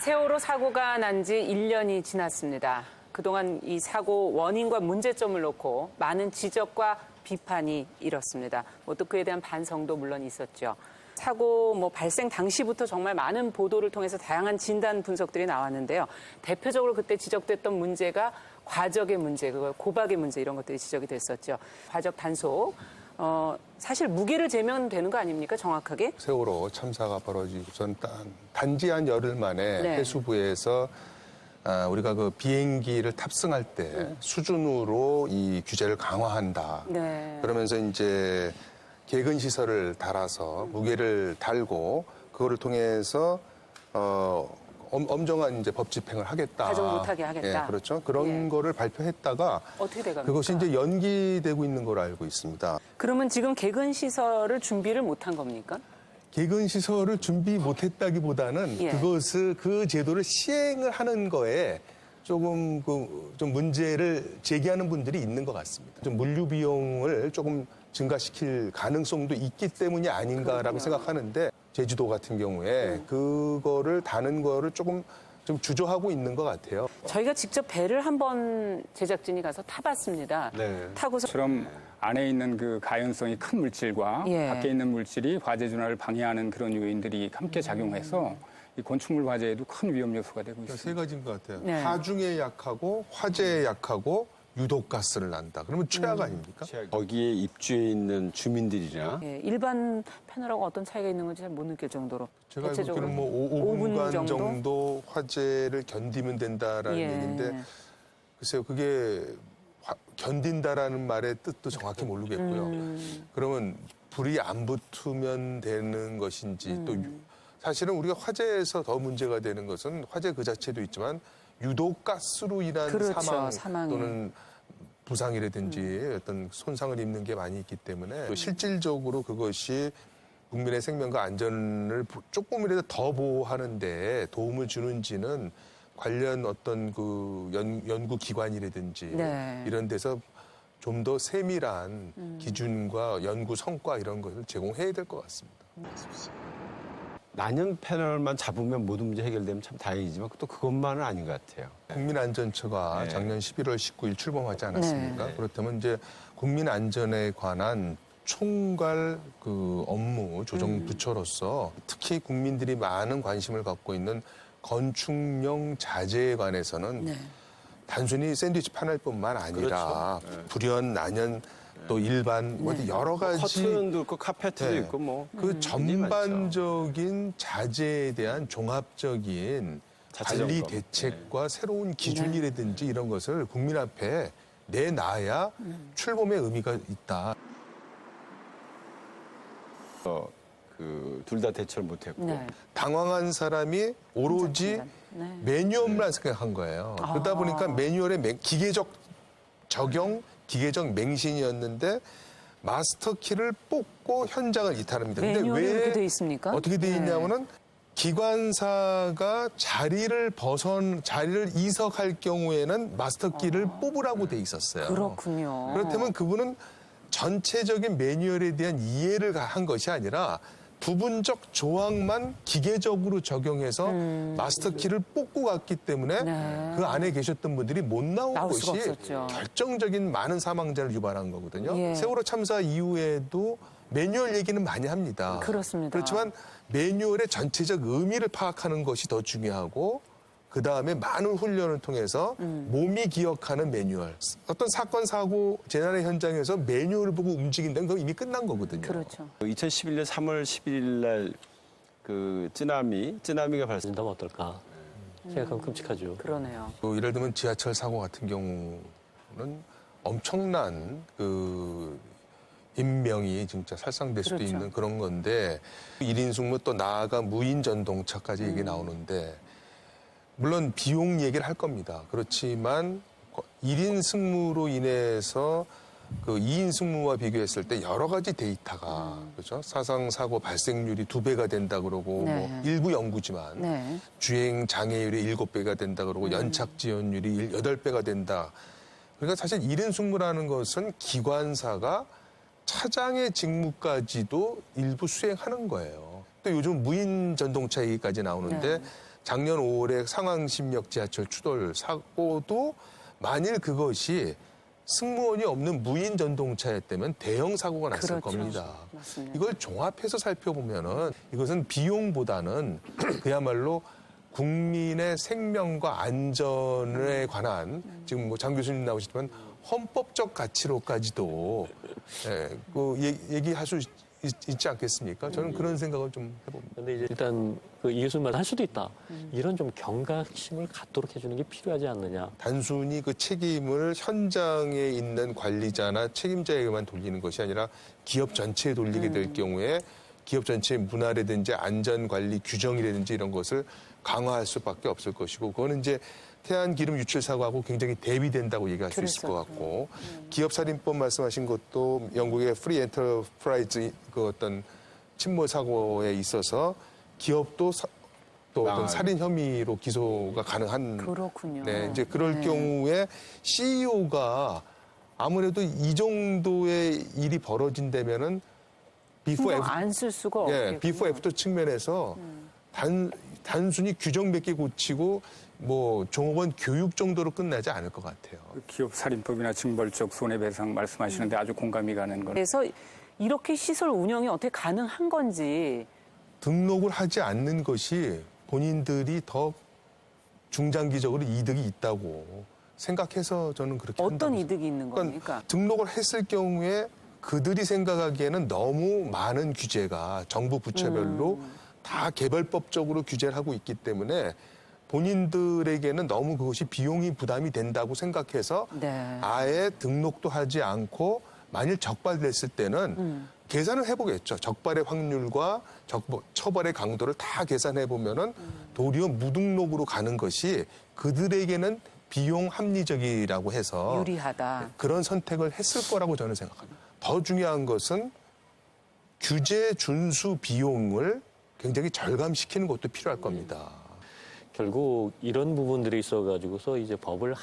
세월호 사고가 난 지 1년이 지났습니다. 그동안 이 사고 원인과 문제점을 놓고 많은 지적과 비판이 일었습니다. 또 그에 대한 반성도 물론 있었죠. 사고 발생 당시부터 정말 많은 보도를 통해서 다양한 진단 분석들이 나왔는데요. 대표적으로 그때 지적됐던 문제가 과적의 문제, 고박의 문제 이런 것들이 지적이 됐었죠. 과적 단속. 사실 무게를 재면 되는 거 아닙니까? 정확하게? 세월호 참사가 벌어지고선 단지 한 열흘 만에 네. 해수부에서 우리가 그 비행기를 탑승할 때 수준으로 이 규제를 강화한다. 네. 그러면서 이제 개근 시설을 달아서 무게를 달고 그거를 통해서 엄정한 이제 법 집행을 하겠다. 가정 못하게 하겠다. 예, 그렇죠. 그런 거를 발표했다가 어떻게 돼갑니까? 그것이 이제 연기되고 있는 걸로 알고 있습니다. 그러면 지금 개근 시설을 준비를 못한 겁니까? 개근 시설을 준비 못했다기보다는 예. 그 제도를 시행을 하는 거에 조금 좀 문제를 제기하는 분들이 있는 것 같습니다. 좀 물류 비용을 조금 증가시킬 가능성도 있기 때문이 아닌가라고 그렇군요. 생각하는데 제주도 같은 경우에 그거를 다는 거를 조금 좀 주저하고 있는 것 같아요. 저희가 직접 배를 한번 제작진이 가서 타봤습니다. 네. 타고서 처럼 안에 있는 그 가연성이 큰 물질과 예. 밖에 있는 물질이 화재 준화를 방해하는 그런 요인들이 함께 작용해서 이 건축물 화재에도 큰 위험 요소가 되고 그러니까 있습니다. 세 가지인 것 같아요. 네. 하중에 약하고 화재에 약하고 유독가스를 난다. 그러면 최악 아닙니까? 거기에 입주해 있는 주민들이나 예, 일반 패널하고 어떤 차이가 있는 건지 잘 못 느낄 정도로 제가 대체적으로 알기로는 5분간 정도 화재를 견디면 된다라는 예. 얘기인데 글쎄요, 그게 견딘다라는 말의 뜻도 정확히 모르겠고요. 그러면 불이 안 붙으면 되는 것인지 또 사실은 우리가 화재에서 더 문제가 되는 것은 화재 그 자체도 있지만 유독가스로 인한 그렇죠, 사망 또는 부상이라든지 어떤 손상을 입는 게 많이 있기 때문에 또 실질적으로 그것이 국민의 생명과 안전을 조금이라도 더 보호하는데 도움을 주는지는 관련 어떤 그 연구 기관이라든지 네. 이런 데서 좀 더 세밀한 기준과 연구 성과 이런 것을 제공해야 될 것 같습니다. 난연 패널만 잡으면 모든 문제 해결되면 참 다행이지만 또 그것만은 아닌 것 같아요. 국민안전처가 네. 작년 11월 19일 출범하지 않았습니까? 네. 그렇다면 이제 국민안전에 관한 총괄 그 업무 조정 부처로서 특히 국민들이 많은 관심을 갖고 있는 건축용 자재에 관해서는 네. 단순히 샌드위치 패널뿐만 아니라 불연, 난연 또 일반 여러 가지 커튼도 있고 카페트도 네. 있고 뭐 그 전반적인 자재에 대한 종합적인 자체 관리 점검. 대책과 새로운 기준이라든지 이런 것을 국민 앞에 내놔야 출범의 의미가 있다. 그 둘 다 대처를 못했고 네. 당황한 사람이 오로지 네. 매뉴얼만 생각한 거예요. 그러다 보니까 매뉴얼의 기계적 적용, 기계적 맹신이었는데 마스터 키를 뽑고 현장을 이탈합니다. 근데 매뉴얼이 왜 그렇게 돼 있습니까? 어떻게 돼 있냐면은 기관사가 자리를 이석할 경우에는 마스터 키를 뽑으라고 돼 있었어요. 그렇군요. 그렇다면 그분은 전체적인 매뉴얼에 대한 이해를 한 것이 아니라 부분적 조항만 기계적으로 적용해서 마스터 키를 뽑고 갔기 때문에 네. 그 안에 계셨던 분들이 못 나온 나올 수가 것이 없었죠. 결정적인 많은 사망자를 유발한 거거든요. 예. 세월호 참사 이후에도 매뉴얼 얘기는 많이 합니다. 그렇습니다. 그렇지만 매뉴얼의 전체적 의미를 파악하는 것이 더 중요하고 그다음에 많은 훈련을 통해서 몸이 기억하는 매뉴얼. 어떤 사건, 사고, 재난의 현장에서 매뉴얼을 보고 움직인다면 그건 이미 끝난 거거든요. 그렇죠. 2011년 3월 11일 날 그 쓰나미가 발생. 된다면 어떨까 생각하면 끔찍하죠. 그러네요. 예를 들면 지하철 사고 같은 경우는 엄청난 그 인명이 진짜 살상될 수도 그렇죠. 있는 그런 건데 1인 승무 또 나아가 무인 전동차까지 얘기 나오는데 물론 비용 얘기를 할 겁니다. 그렇지만 1인 승무로 인해서 그 2인 승무와 비교했을 때 여러 가지 데이터가 그렇죠? 사상 사고 발생률이 2배가 된다 그러고 네. 뭐 일부 연구지만 네. 주행 장애율이 7배가 된다 그러고 연착 지연율이 8배가 된다. 그러니까 사실 1인 승무라는 것은 기관사가 차장의 직무까지도 일부 수행하는 거예요. 또 요즘 무인 전동차 얘기까지 나오는데 네. 작년 5월에 상황심역 지하철 추돌 사고도 만일 그것이 승무원이 없는 무인 전동차였다면 대형 사고가 났을 그렇죠. 겁니다. 맞습니다. 이걸 종합해서 살펴보면은 이것은 비용보다는 그야말로 국민의 생명과 안전에 관한 지금 뭐 장 교수님 나오시지만 헌법적 가치로까지도 얘기할 수 있지 않겠습니까? 저는 그런 생각을 좀 해봅니다. 근데 이제 일단 그 이 교수님 할 수도 있다. 이런 좀 경각심을 갖도록 해주는 게 필요하지 않느냐. 단순히 그 책임을 현장에 있는 관리자나 책임자에게만 돌리는 것이 아니라 기업 전체에 돌리게 될 경우에 기업 전체의 문화라든지 안전관리 규정이라든지 이런 것을 강화할 수밖에 없을 것이고 그거는 이제 태안기름 유출 사고하고 굉장히 대비된다고 얘기할 수 있을 것 같고 기업살인법 말씀하신 것도 영국의 프리 엔터프라이즈 그 어떤 침몰 사고에 있어서 기업도 또 어떤 살인 혐의로 기소가 가능한 그렇군요. 네, 이제 그럴 경우에 CEO가 아무래도 이 정도의 일이 벌어진다면은 신경 안 쓸 수가 없겠군요. 비포 애프터 측면에서 단순히 규정 몇 개 고치고 뭐 종업원 교육 정도로 끝나지 않을 것 같아요. 기업 살인법이나 징벌적 손해배상 말씀하시는데 아주 공감이 가는 건 그래서 이렇게 시설 운영이 어떻게 가능한 건지 등록을 하지 않는 것이 본인들이 더 중장기적으로 이득이 있다고 생각해서 저는 그렇게 어떤 한다고 이득이 있는 겁니까? 등록을 했을 경우에 그들이 생각하기에는 너무 많은 규제가 정부 부처별로 다 개별법적으로 규제를 하고 있기 때문에 본인들에게는 너무 그것이 비용이 부담이 된다고 생각해서 네. 아예 등록도 하지 않고 만일 적발됐을 때는 계산을 해보겠죠. 적발의 확률과 처벌의 강도를 다 계산해 보면은 도리어 무등록으로 가는 것이 그들에게는 비용 합리적이라고 해서 유리하다. 그런 선택을 했을 거라고 저는 생각합니다. 더 중요한 것은 규제 준수 비용을 굉장히 절감시키는 것도 필요할 겁니다. 결국 이런 부분들이 있어가지고서 이제 법을